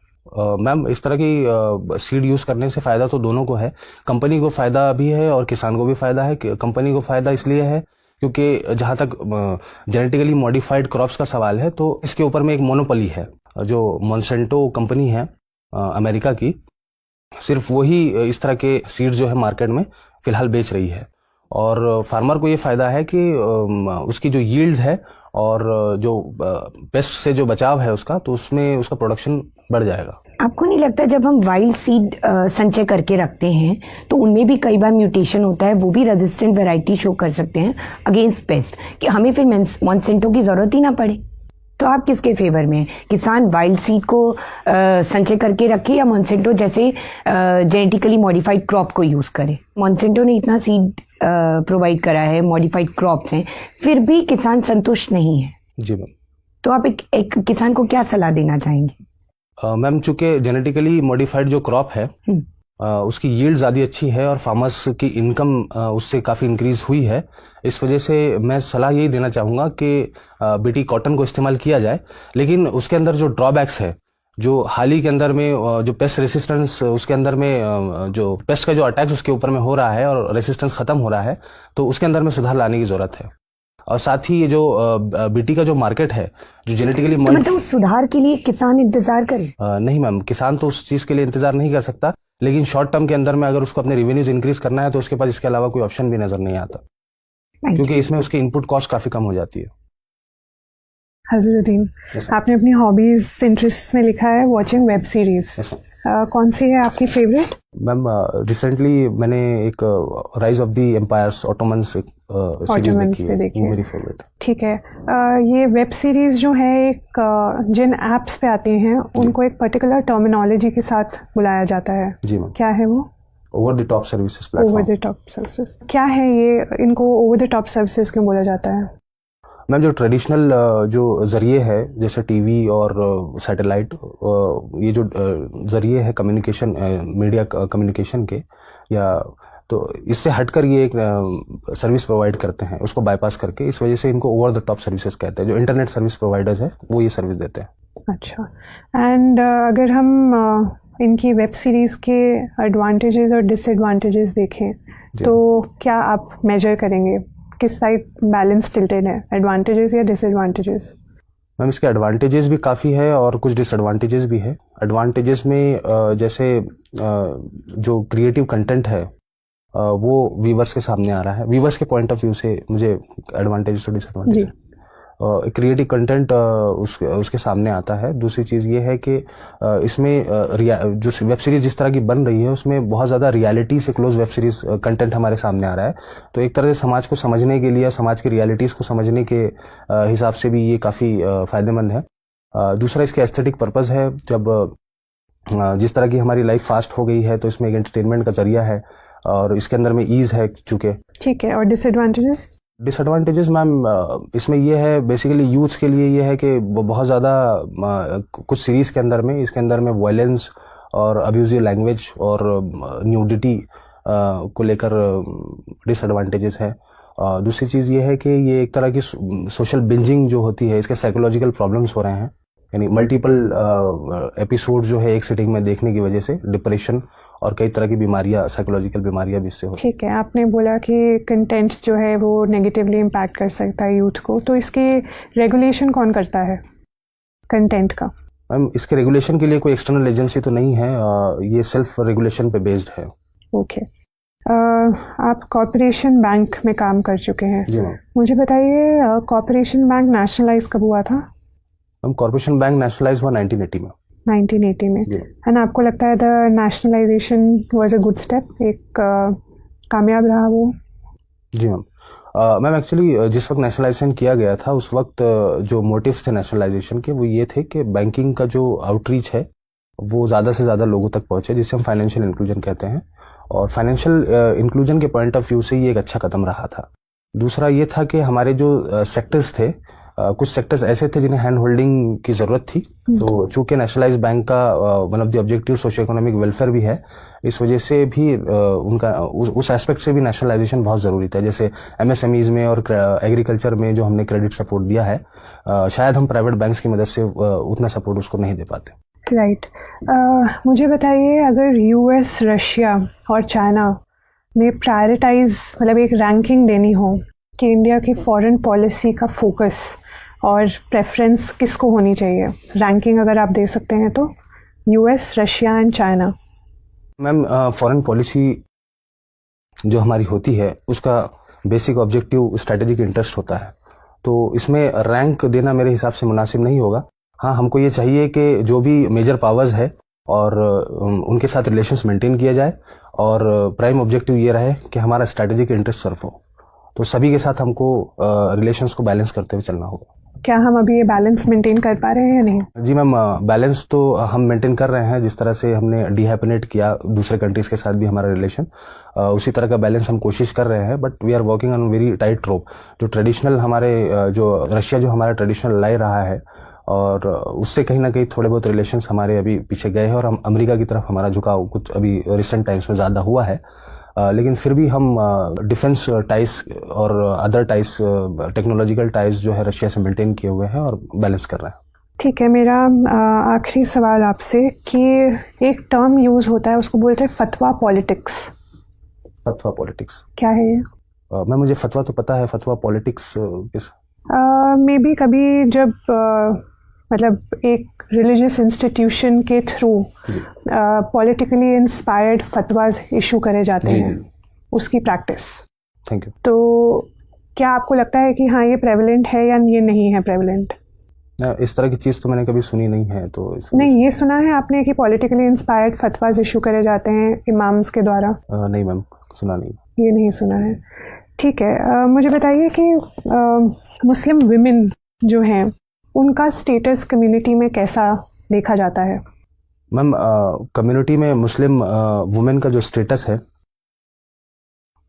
[SPEAKER 1] मैम इस तरह की सीड यूज करने से फायदा तो दोनों को है। कंपनी को फायदा भी है और किसान को भी फायदा है। कंपनी को फायदा इसलिए है क्योंकि जहां तक जेनेटिकली मॉडिफाइड क्रॉप्स का सवाल है, तो इसके ऊपर में एक मोनोपोली है। जो मॉन्सेंटो कंपनी है अमेरिका की, सिर्फ वही इस तरह के सीड जो है मार्केट में फिलहाल बेच रही है, और फार्मर को ये फायदा है कि उसकी जो यील्ड्स है और जो पेस्ट से जो बचाव है उसका, तो उसमें उसका प्रोडक्शन बढ़ जाएगा।
[SPEAKER 5] आपको नहीं लगता जब हम वाइल्ड सीड संचय करके रखते हैं तो उनमें भी कई बार म्यूटेशन होता है, वो भी रेजिस्टेंट वैरायटी शो कर सकते हैं अगेंस्ट पेस्ट, कि हमें फिर मॉन्सेंटो की जरूरत ही ना पड़े? तो आप किसके फेवर में हैं? किसान वाइल्ड सीड को संचय करके रखे या मॉन्सेंटो जैसे जेनेटिकली मॉडिफाइड क्रॉप को यूज करे? मॉन्सेंटो ने इतना सीड प्रोवाइड करा है, मॉडिफाइड क्रॉप्स हैं, फिर भी किसान संतुष्ट नहीं है।
[SPEAKER 1] जी मैम।
[SPEAKER 5] तो आप एक किसान को क्या सलाह देना चाहेंगे?
[SPEAKER 1] मैम चूंकि जेनेटिकली मॉडिफाइड जो क्रॉप है उसकी यील्ड ज़्यादा अच्छी है और फार्मर्स की इनकम उससे काफ़ी इंक्रीज हुई है, इस वजह से मैं सलाह यही देना चाहूँगा कि बीटी कॉटन को इस्तेमाल किया जाए, लेकिन उसके अंदर जो ड्रॉबैक्स है, जो हाल ही के अंदर में जो पेस्ट रेसिस्टेंस उसके अंदर में जो पेस्ट का जो अटैक्स उसके ऊपर में हो रहा है और रेसिस्टेंस खत्म हो रहा है, तो उसके अंदर में सुधार लाने की ज़रूरत है। और साथ ही ये जो बीटी का जो मार्केट है जो जेनेटिकली
[SPEAKER 5] तो मतलब उस सुधार के लिए किसान इंतजार करे?
[SPEAKER 1] नहीं मैम, किसान तो उस चीज़ के लिए इंतजार नहीं कर सकता, लेकिन शॉर्ट टर्म के अंदर में अगर उसको अपने रेवेन्यूज इंक्रीज करना है तो उसके पास इसके अलावा कोई ऑप्शन भी नजर नहीं आता, क्योंकि इसमें उसकी इनपुट कॉस्ट काफी कम हो जाती है।
[SPEAKER 6] हजरुद्दीन, आपने अपनी हॉबीज इंटरेस्ट में लिखा है वॉचिंग वेब सीरीज, कौन सी है आपकी फेवरेट?
[SPEAKER 1] मैम रिसेंटली मैंने एक rise of the empires Ottomans series देखी है, वो मेरी फेवरेट।
[SPEAKER 6] ठीक है, ये वेब सीरीज जो है एक जिन एप्स पे आती हैं उनको एक पर्टिकुलर टर्मिनोलॉजी के साथ बुलाया जाता है।
[SPEAKER 1] जी मैम।
[SPEAKER 6] क्या है वो?
[SPEAKER 1] Over the top services platform.
[SPEAKER 6] Over the top services क्या है ये? इनको ओवर द टॉप सर्विसेज क्यों बोला जाता है?
[SPEAKER 1] मैम जो ट्रेडिशनल जो जरिए है जैसे टीवी और सैटेलाइट, ये जो जरिए है कम्युनिकेशन, मीडिया कम्युनिकेशन के, या तो इससे हटकर ये एक सर्विस प्रोवाइड करते हैं उसको बाईपास करके, इस वजह से इनको ओवर द टॉप सर्विसेज कहते हैं। जो इंटरनेट सर्विस प्रोवाइडर्स है वो ये सर्विस देते हैं।
[SPEAKER 6] अच्छा, एंड अगर हम इनकी वेब सीरीज के एडवांटेजेस और डिसएडवांटेजेस देखें तो क्या आप मेजर करेंगे किस साइड बैलेंस टिल्टेड है, एडवांटेजेस या डिसएडवांटेजेस?
[SPEAKER 1] मैम इसके एडवांटेजेस भी काफ़ी है और कुछ डिसएडवांटेजेस भी है। एडवांटेजेस में जैसे जो क्रिएटिव कंटेंट है वो व्यूवर्स के सामने आ रहा है, व्यूवर्स के पॉइंट ऑफ व्यू से मुझे एडवांटेजेस और डिसएडवांटेज है। क्रिएटिव कंटेंट उसके सामने आता है। दूसरी चीज़ ये है कि इसमें जो वेब सीरीज जिस तरह की बन रही है उसमें बहुत ज़्यादा रियलिटी से क्लोज वेब सीरीज कंटेंट हमारे सामने आ रहा है, तो एक तरह से समाज को समझने के लिए, समाज की रियलिटीज़ को समझने के हिसाब से भी ये काफ़ी फ़ायदेमंद है। दूसरा इसके एस्थेटिक पर्पज़ है। जब जिस तरह की हमारी लाइफ फास्ट हो गई है तो इसमें एक एंटरटेनमेंट का जरिया है और इसके अंदर में ईज़ है चूँकि।
[SPEAKER 6] ठीक है, और डिसएडवांटेजेस?
[SPEAKER 1] डिसएडवांटेजेस मैम इसमें ये है, बेसिकली यूथ्स के लिए ये है कि बहुत ज़्यादा कुछ सीरीज़ के अंदर में, इसके अंदर में वायलेंस और अब्यूजिव लैंग्वेज और न्यूडिटी को लेकर डिसएडवांटेजेस है। दूसरी चीज़ ये है कि ये एक तरह की सोशल बिंजिंग जो होती है, इसके साइकोलॉजिकल प्रॉब्लम्स हो रहे हैं, यानी मल्टीपल एपिसोड जो है एक सिटिंग में देखने की वजह से डिप्रेशन और कई तरह की बीमारियां, साइकोलॉजिकल बीमारियां भी इससे होती हैं।
[SPEAKER 6] ठीक है, आपने बोला कि कंटेंट जो है वो नेगेटिवली इम्पैक्ट कर सकता है यूथ को, तो इसके रेगुलेशन कौन करता है कंटेंट का?
[SPEAKER 1] मैम, इसके रेगुलेशन के लिए कोई एक्सटर्नल एजेंसी तो नहीं है, ये सेल्फ रेगुलेशन पे बेस्ड है।
[SPEAKER 6] ओके। आप कॉर्पोरेशन बैंक में काम कर चुके हैं।
[SPEAKER 1] जी मैम।
[SPEAKER 6] मुझे बताइए, कॉर्पोरेशन बैंक नेशनलाइज कब हुआ था?
[SPEAKER 1] मैम, कॉर्पोरेशन बैंक नेशनलाइज हुआ 1980 में।
[SPEAKER 6] 1980 में।
[SPEAKER 1] जी।
[SPEAKER 6] एंड आपको लगता है the nationalisation was a good step, एक कामयाब रहा वो?
[SPEAKER 1] जी मैम। मैम, एक्चुअली जिस वक्त नेशनलाइजेशन किया गया था उस वक्त जो मोटिव्स थे नेशनलाइजेशन के वो ये थे कि बैंकिंग का जो आउटरीच है वो ज़्यादा से ज़्यादा लोगों तक पहुँचे, जिसे हम फाइनेंशियल इंक्लूजन कहते हैं, और फाइनेंशियल इंक्लूजन के पॉइंट ऑफ व्यू से ये एक अच्छा कदम रहा था। दूसरा ये था कि हमारे जो सेक्टर्स थे, कुछ सेक्टर्स ऐसे थे जिन्हें हैंड होल्डिंग की ज़रूरत थी, तो चूंकि नेशनलाइज बैंक का one of the objective socio economic welfare भी है, इस वजह से भी उनका उस एस्पेक्ट से भी नेशनलाइजेशन बहुत ज़रूरी था। जैसे एमएसएमईज में और एग्रीकल्चर में जो हमने क्रेडिट सपोर्ट दिया है, शायद हम प्राइवेट बैंक्स की मदद से उतना सपोर्ट उसको नहीं दे पाते।
[SPEAKER 6] राइट। मुझे बताइए, अगर यूएस, रशिया और चाइना में प्रायोरिटाइज, मतलब एक रैंकिंग देनी हो कि इंडिया की फॉरेन पॉलिसी का फोकस और प्रेफरेंस किसको होनी चाहिए, रैंकिंग अगर आप दे सकते हैं तो, US, Russia and China.
[SPEAKER 1] Ma'am, foreign policy जो हमारी होती है उसका बेसिक ऑब्जेक्टिव स्ट्रेटेजिक इंटरेस्ट होता है, तो इसमें रैंक देना मेरे हिसाब से मुनासिब नहीं होगा। हाँ, हमको ये चाहिए कि जो भी मेजर पावर्स है और उनके साथ रिलेशंस मेंटेन किया जाए, और प्राइम ऑब्जेक्टिव ये रहे कि हमारा स्ट्रेटेजिक इंटरेस्ट सर्व हो, तो सभी के साथ हमको रिलेशंस को बैलेंस करते हुए चलना होगा।
[SPEAKER 6] क्या हम अभी ये बैलेंस मेंटेन कर पा रहे हैं या नहीं?
[SPEAKER 1] जी मैम, बैलेंस तो हम मेंटेन कर रहे हैं। जिस तरह से हमने डिहैपनेट किया दूसरे कंट्रीज के साथ भी हमारा रिलेशन, उसी तरह का बैलेंस हम कोशिश कर रहे हैं, but we are working on very tight rope. जो ट्रेडिशनल हमारे जो रशिया जो हमारा ट्रेडिशनल लाई रहा है, और उससे कहीं ना कहीं थोड़े बहुत रिलेशंस हमारे अभी पीछे गए हैं, और हम अमेरिका की तरफ हमारा झुकाव कुछ अभी रिसेंट टाइम्स में ज़्यादा हुआ है, लेकिन फिर भी हम डिफेंस टाइज और अदर टाइज, टेक्नोलॉजिकल टाइज जो है रशिया से मेंटेन किए हुए हैं और बैलेंस कर रहे हैं। ठीक है,
[SPEAKER 6] मेरा आखिरी सवाल आपसे कि एक टर्म यूज होता है, उसको बोलते हैं फतवा पॉलिटिक्स।
[SPEAKER 1] फतवा पॉलिटिक्स
[SPEAKER 6] क्या है ये?
[SPEAKER 1] मैं मुझे फतवा तो पता है, फतवा पॉलिटिक्स किस?
[SPEAKER 6] मे बी कभी जब मतलब एक रिलीजियस इंस्टीट्यूशन के थ्रू पॉलिटिकली इंस्पायर्ड फतवाज इशू करे जाते हैं, उसकी प्रैक्टिस।
[SPEAKER 1] Thank you.
[SPEAKER 6] तो क्या आपको लगता है कि हाँ ये प्रेवलेंट है या ये नहीं है प्रेवलेंट?
[SPEAKER 1] इस तरह की चीज़ तो मैंने कभी सुनी नहीं है, तो
[SPEAKER 6] नहीं, ये सुना है आपने कि पॉलिटिकली इंस्पायर्ड फतवाज इशू करे जाते हैं इमाम्स के द्वारा?
[SPEAKER 1] नहीं मैम, सुना नहीं।
[SPEAKER 6] ये नहीं सुना है। ठीक है, मुझे बताइए कि मुस्लिम विमेन जो हैं उनका स्टेटस कम्युनिटी में कैसा देखा जाता है?
[SPEAKER 1] मैम, कम्युनिटी में मुस्लिम वुमेन का जो स्टेटस है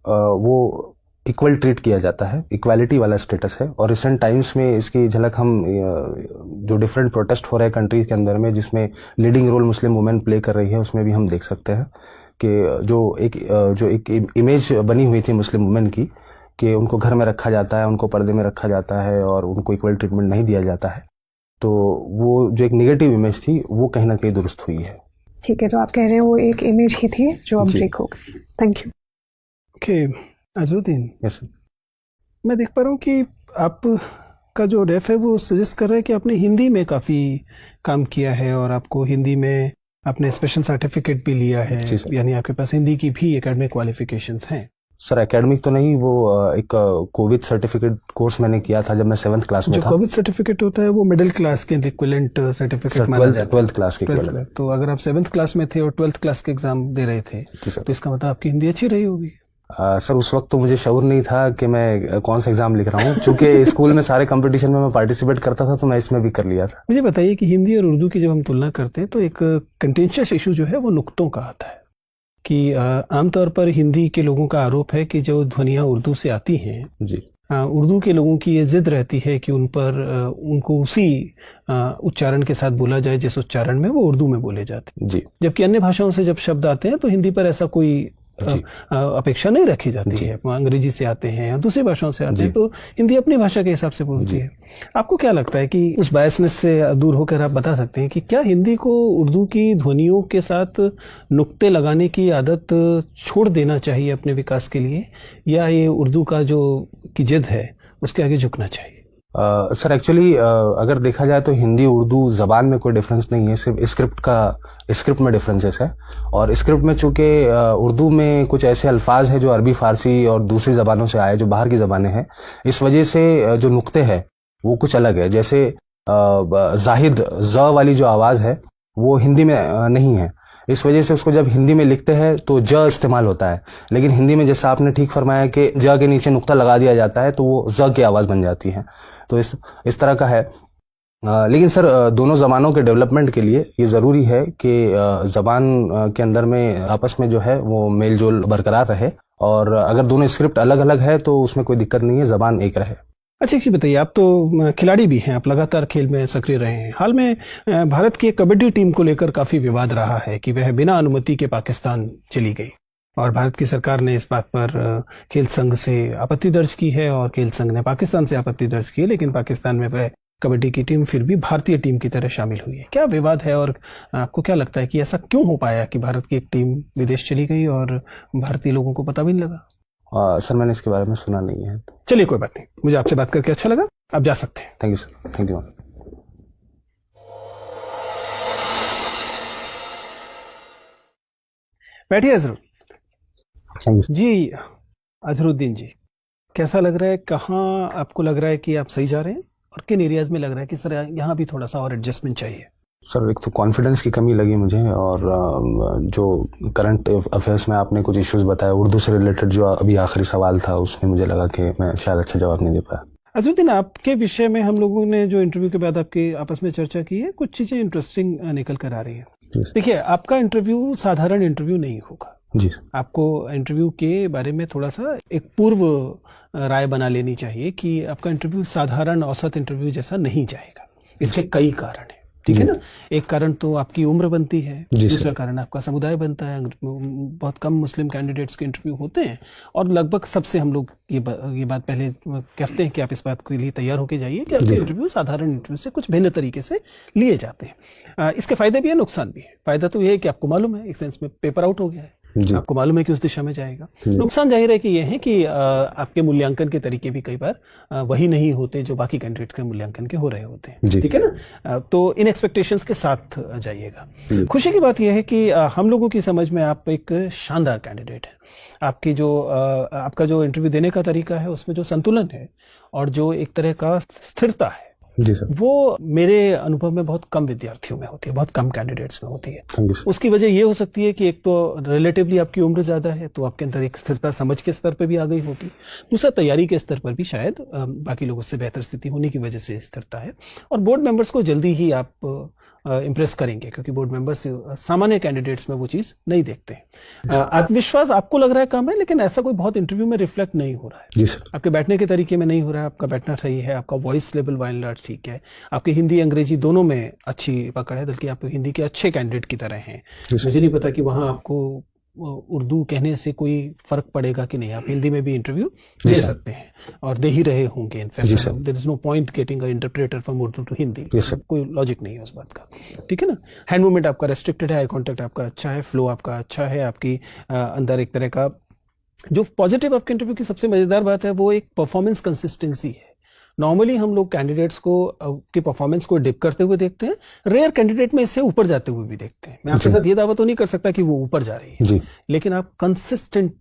[SPEAKER 1] वो इक्वल ट्रीट किया जाता है, इक्वालिटी वाला स्टेटस है। और रिसेंट टाइम्स में इसकी झलक हम जो डिफरेंट प्रोटेस्ट हो रहे हैं कंट्री के अंदर में, जिसमें leading role Muslim women play कर रही है, उसमें भी हम देख सकते हैं कि जो एक इमेज बनी हुई थी मुस्लिम वुमेन की कि उनको घर में रखा जाता है, उनको पर्दे में रखा जाता है और उनको इक्वल ट्रीटमेंट नहीं दिया जाता है, तो वो जो एक नेगेटिव इमेज थी वो कहीं ना कहीं दुरुस्त हुई है।
[SPEAKER 6] ठीक है, तो आप कह रहे हैं वो एक इमेज ही थी जो अब ब्रेक हो गई। Thank you.
[SPEAKER 2] Okay, Azharuddin,
[SPEAKER 1] yes sir.
[SPEAKER 2] मैं देख पा रहा हूँ कि आप का जो रेफ है वो सजेस्ट कर रहा है कि आपने हिंदी में काफ़ी काम किया है और आपको हिंदी में आपने स्पेशल सर्टिफिकेट भी लिया है, यानी आपके पास हिंदी की भी एकेडमिक क्वालिफिकेशंस हैं।
[SPEAKER 1] सर, एकेडमिक तो नहीं, वो एक कोविड सर्टिफिकेट कोर्स मैंने किया था जब मैं 7th क्लास में था।
[SPEAKER 2] जो कोविड सर्टिफिकेट होता है वो मिडिल क्लास के इक्विवेलेंट सर्टिफिकेट माना जाता है।
[SPEAKER 1] 12th क्लास के इक्विवेलेंट।
[SPEAKER 2] तो अगर आप 7th क्लास में थे और 12th क्लास के एग्जाम दे रहे थे, तो इसका मतलब आपकी हिंदी अच्छी रही होगी।
[SPEAKER 1] सर, उस वक्त तो मुझे शऊर नहीं था कि मैं कौन सा एग्जाम लिख रहा हूँ, क्योंकि स्कूल में सारे कंपटीशन में मैं पार्टिसिपेट करता था, तो मैं इसमें भी कर लिया था।
[SPEAKER 2] मुझे बताइए कि हिंदी और उर्दू की जब हम तुलना करते हैं तो एक कंटेंशियस इशू जो है वो नुक्तों का आता है कि आमतौर पर हिंदी के लोगों का आरोप है कि जो ध्वनियाँ उर्दू से आती हैं
[SPEAKER 1] जी,
[SPEAKER 2] उर्दू के लोगों की ये जिद रहती है कि उन पर उनको उसी उच्चारण के साथ बोला जाए जिस उच्चारण में वो उर्दू में बोले जाते हैं।
[SPEAKER 1] जी।
[SPEAKER 2] जबकि अन्य भाषाओं से जब शब्द आते हैं तो हिंदी पर ऐसा कोई अपेक्षा नहीं रखी जाती है। अंग्रेजी से आते हैं या दूसरी भाषाओं से आते हैं तो हिंदी अपनी भाषा के हिसाब से बोलती है। आपको क्या लगता है कि उस बायसनेस से दूर होकर आप बता सकते हैं कि क्या हिंदी को उर्दू की ध्वनियों के साथ नुक्ते लगाने की आदत छोड़ देना चाहिए अपने विकास के लिए, या ये उर्दू का जो की जिद है उसके आगे झुकना चाहिए?
[SPEAKER 1] सर एक्चुअली अगर देखा जाए तो हिंदी उर्दू जबान में कोई डिफरेंस नहीं है, सिर्फ स्क्रिप्ट में डिफरेंसेस है। और स्क्रिप्ट में चूंकि उर्दू में कुछ ऐसे अल्फाज है जो अरबी, फारसी और दूसरी जबानों से आए, जो बाहर की जबानें हैं, इस वजह से जो नुक्ते हैं वो कुछ अलग है। जैसे जाहिद ज वाली जो आवाज है वो हिंदी में नहीं है, इस वजह से उसको जब हिंदी में लिखते हैं तो ज इस्तेमाल होता है, लेकिन हिंदी में जैसा आपने ठीक फरमाया कि ज के नीचे नुक्ता लगा दिया जाता है तो वो ज की आवाज बन जाती है। तो इस तरह का है। लेकिन सर दोनों ज़बानों के डेवलपमेंट के लिए ये ज़रूरी है कि ज़बान के अंदर में आपस में जो है वो मेल जोल बरकरार रहे, और अगर दोनों स्क्रिप्ट अलग अलग है तो उसमें कोई दिक्कत नहीं है, ज़बान एक रहे।
[SPEAKER 2] अच्छा, एक चीज़ बताइए, आप तो खिलाड़ी भी हैं, आप लगातार खेल में सक्रिय रहे हैं। हाल में भारत की कबड्डी टीम को लेकर काफ़ी विवाद रहा है कि वह बिना अनुमति के पाकिस्तान चली गई, और भारत की सरकार ने इस बात पर खेल संघ से आपत्ति दर्ज की है और खेल संघ ने पाकिस्तान से आपत्ति दर्ज की है, लेकिन पाकिस्तान में वह कबड्डी की टीम फिर भी भारतीय टीम की तरह शामिल हुई है। क्या विवाद है और आपको क्या लगता है कि ऐसा क्यों हो पाया कि भारत की एक टीम विदेश चली गई और भारतीय लोगों को पता भी नहीं लगा?
[SPEAKER 1] सर मैंने इसके बारे में सुना नहीं है।
[SPEAKER 2] चलिए कोई बात नहीं, मुझे आपसे बात करके अच्छा लगा, आप जा सकते हैं।
[SPEAKER 1] Thank you sir, thank you.
[SPEAKER 2] बैठिए अजहर
[SPEAKER 1] थैंक यू
[SPEAKER 2] जी। अजहरुद्दीन जी, कैसा लग रहा है, कहाँ आपको लग रहा है कि आप सही जा रहे हैं और किन एरियाज में लग रहा है कि सर यहाँ भी थोड़ा सा और एडजस्टमेंट चाहिए?
[SPEAKER 1] सर एक तो कॉन्फिडेंस की कमी लगी मुझे, और जो करंट अफेयर्स में आपने कुछ इश्यूज बताया उर्दू से रिलेटेड, जो अभी आखिरी सवाल था उसमें मुझे लगा कि मैं शायद अच्छा जवाब नहीं दे पाया।
[SPEAKER 2] अजहरुद्दीन, आपके विषय में हम लोगों ने जो इंटरव्यू के बाद आपके आपस में चर्चा की है, कुछ चीज़ें इंटरेस्टिंग निकल कर आ रही है। देखिए, आपका इंटरव्यू साधारण इंटरव्यू नहीं होगा
[SPEAKER 1] जी।
[SPEAKER 2] आपको इंटरव्यू के बारे में थोड़ा सा एक पूर्व राय बना लेनी चाहिए कि आपका इंटरव्यू साधारण औसत इंटरव्यू जैसा नहीं जाएगा। इसके कई कारण हैं, ठीक है ना। एक कारण तो आपकी उम्र बनती है, दूसरा कारण आपका समुदाय बनता है। बहुत कम मुस्लिम कैंडिडेट्स के इंटरव्यू होते हैं, और लगभग सबसे हम लोग ये बात पहले कहते हैं कि आप इस बात के लिए तैयार होके जाइए कि आपके इंटरव्यू साधारण इंटरव्यू से कुछ भिन्न तरीके से लिए जाते हैं। इसके फायदे भी है, नुकसान भी है। फायदा तो ये है कि आपको मालूम है, एक सेंस में पेपर आउट हो गया है, आपको मालूम है कि उस दिशा में जाएगा। नुकसान जाहिर है कि यह है कि आपके मूल्यांकन के तरीके भी कई बार वही नहीं होते जो बाकी कैंडिडेट्स के मूल्यांकन के हो रहे होते हैं, ठीक है ना। तो इन एक्सपेक्टेशंस के साथ जाइएगा। खुशी की बात यह है कि हम लोगों की समझ में आप एक शानदार कैंडिडेट हैं। आपका जो इंटरव्यू देने का तरीका है उसमें जो संतुलन है और जो एक तरह का स्थिरता है,
[SPEAKER 1] जी सर,
[SPEAKER 2] वो मेरे अनुभव में बहुत कम विद्यार्थियों में होती है, बहुत कम कैंडिडेट्स में होती है।
[SPEAKER 1] Thank you sir.
[SPEAKER 2] उसकी वजह ये हो सकती है कि एक तो रिलेटिवली आपकी उम्र ज्यादा है, तो आपके अंदर एक स्थिरता समझ के स्तर पर भी आ गई होगी। दूसरा, तैयारी के स्तर पर भी शायद बाकी लोगों से बेहतर स्थिति होने की वजह से स्थिरता है। और बोर्ड मेंबर्स को जल्दी ही आप इम्प्रेस करेंगे, क्योंकि बोर्ड मेंबर्स सामान्य कैंडिडेट्स में वो चीज नहीं देखते हैं। आत्मविश्वास आपको लग रहा है कम है, लेकिन ऐसा कोई बहुत इंटरव्यू में रिफ्लेक्ट नहीं हो रहा है।
[SPEAKER 1] जी सर।
[SPEAKER 2] आपके बैठने के तरीके में नहीं हो रहा है, आपका बैठना सही है, आपका voice level by and large ठीक है, आपकी हिंदी अंग्रेजी दोनों में अच्छी पकड़ है, बल्कि आप हिंदी के अच्छे कैंडिडेट की तरह हैं। मुझे नहीं पता कि वहाँ आपको उर्दू कहने से कोई फर्क पड़ेगा कि नहीं, आप हिंदी में भी इंटरव्यू दे सकते हैं और दे ही रहे होंगे। In fact there is no point getting a interpreter from Urdu to Hindi, कोई लॉजिक नहीं है उस बात का, ठीक है ना। हैंड मूवमेंट आपका रेस्ट्रिक्टेड है, आई कॉन्टैक्ट आपका अच्छा है, फ्लो आपका अच्छा है, आपकी अंदर एक तरह का जो पॉजिटिव आपके इंटरव्यू की सबसे मजेदार बात है वो एक परफॉर्मेंस कंसिस्टेंसी है। नॉर्मली हम लोग कैंडिडेट्स को की परफॉर्मेंस को डिप करते हुए देखते हैं, रेयर कैंडिडेट में इससे ऊपर जाते हुए भी देखते हैं। मैं आपके साथ ये दावा तो नहीं कर सकता कि वो ऊपर जा रही है, लेकिन आप कंसिस्टेंट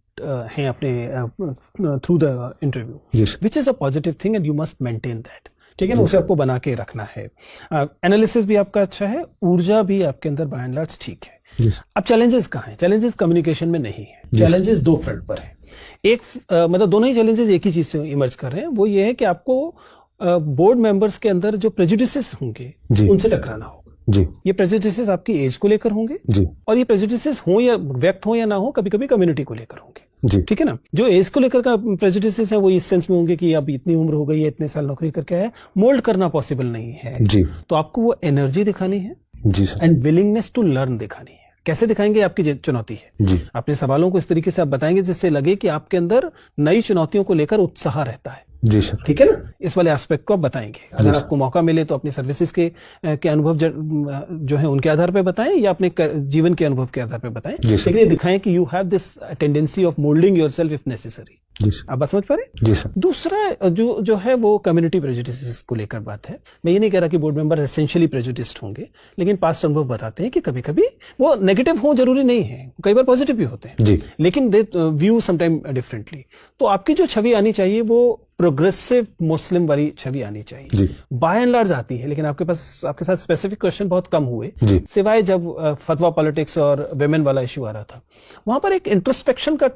[SPEAKER 2] हैं अपने through the interview, which is a positive thing and you must maintain that, ठीक है ना। उसे आपको बना के रखना है। एनालिसिस भी आपका अच्छा है, ऊर्जा भी आपके अंदर बाय एंड लार्ज ठीक है। अब चैलेंजेस कहाँ हैं? चैलेंजेस कम्युनिकेशन में नहीं है, चैलेंजेस दो फ्रंट पर है। एक मतलब दोनों ही चैलेंजेस एक ही चीज से इमर्ज कर रहे हैं, वो ये है कि आपको बोर्ड मेंबर्स के अंदर जो प्रेजुडिसेस होंगे उनसे टकराना होगा। जी, ये प्रेजुडिसेस आपकी एज को लेकर होंगे जी, और ये प्रेजुडिसेस हो या व्यक्त हो या ना हो, कभी कभी कम्युनिटी को लेकर होंगे जी, ठीक है ना। जो एज को लेकर का प्रेजुडिसेस है वो इस सेंस में होंगे कि अब इतनी उम्र हो गई है, इतने साल नौकरी करके आया, मोल्ड करना पॉसिबल नहीं है जी, तो आपको वो एनर्जी दिखानी है जी sir, and willingness to learn दिखानी है। कैसे दिखाएंगे आपकी चुनौती है।
[SPEAKER 1] जी
[SPEAKER 2] अपने सवालों को इस तरीके से आप बताएंगे जिससे लगे कि आपके अंदर नई चुनौतियों को लेकर उत्साह रहता है।
[SPEAKER 1] जी सर।
[SPEAKER 2] ठीक है ना, इस वाले एस्पेक्ट को आप बताएंगे। अगर आपको मौका मिले तो अपनी सर्विसेज के अनुभव जो है उनके आधार पर बताएं या अपने जीवन के अनुभव के आधार पर बताएं, लेकिन ये दिखाएं कि you have this tendency of moulding yourself if necessary.
[SPEAKER 1] जी सर।
[SPEAKER 2] आप बात समझ पा रहे?
[SPEAKER 1] जी सर।
[SPEAKER 2] दूसरा जो है वो कम्युनिटी प्रेजुडिसेस को लेकर बात है। मैं ये नहीं कह रहा कि बोर्ड मेंबर एसेंशियली प्रेजुडिस्ड होंगे, लेकिन पास्ट अनुभव बताते हैं कि कभी कभी वो नेगेटिव हो जरूरी नहीं है, कई बार पॉजिटिव भी होते हैं
[SPEAKER 1] जी।
[SPEAKER 2] लेकिन दे व्यू समटाइम डिफरेंटली। तो आपकी जो छवि आनी चाहिए वो प्रोग्रेसिव मुस्लिम वाली छवि आनी चाहिए।
[SPEAKER 1] जी।
[SPEAKER 2] बाय एंड लार्ज आती है, लेकिन आपके साथ स्पेसिफिक क्वेश्चन बहुत कम हुए,
[SPEAKER 1] जी।
[SPEAKER 2] सिवाय जब फतवा पॉलिटिक्स और वेमेन वाला इश्यू आ रहा था, वहां पर एक इंट्रोस्पेक्शन का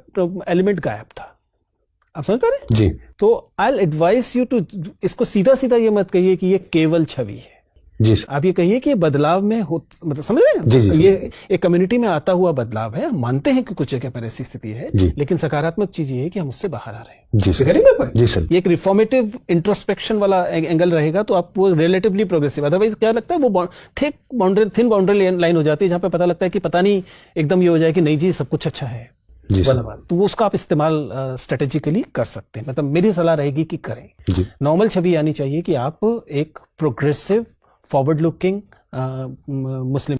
[SPEAKER 2] एलिमेंट गायब था। आप समझ पा रहे हैं?
[SPEAKER 1] जी।
[SPEAKER 2] तो आई एडवाइस यू टू, इसको सीधा सीधा ये मत कहिए कि ये केवल छवि है।
[SPEAKER 1] जी सर।
[SPEAKER 2] आप ये कहिए कि बदलाव में हो, मतलब समझ रहे हैं?
[SPEAKER 1] जी, जी, जी।
[SPEAKER 2] ये एक कम्युनिटी में आता हुआ बदलाव है। हम मानते हैं कि कुछ जगह पर ऐसी स्थिति है,
[SPEAKER 1] जी।
[SPEAKER 2] लेकिन सकारात्मक चीज ये है कि हम उससे बाहर आ रहे हैं।
[SPEAKER 1] जी सर।
[SPEAKER 2] Getting my point?
[SPEAKER 1] जी सर।
[SPEAKER 2] ये एक रिफॉर्मेटिव इंट्रोस्पेक्शन वाला एंगल रहेगा तो आप वो रिलेटिवली प्रोग्रेसिव। अदरवाइज क्या लगता है वो थिन बाउंड्री लाइन हो जाती है जहां पे पता लगता है कि पता नहीं एकदम ये हो जाए कि नहीं जी सब कुछ अच्छा है।
[SPEAKER 1] जी सर।
[SPEAKER 2] वाला बात। तो वो उसका आप इस्तेमाल स्ट्रेटेजिकली कर सकते हैं। मतलब मेरी सलाह रहेगी कि करें।
[SPEAKER 1] जी।
[SPEAKER 2] नॉर्मल छवि आनी चाहिए कि आप एक प्रोग्रेसिव फॉरवर्ड लुकिंग मुस्लिम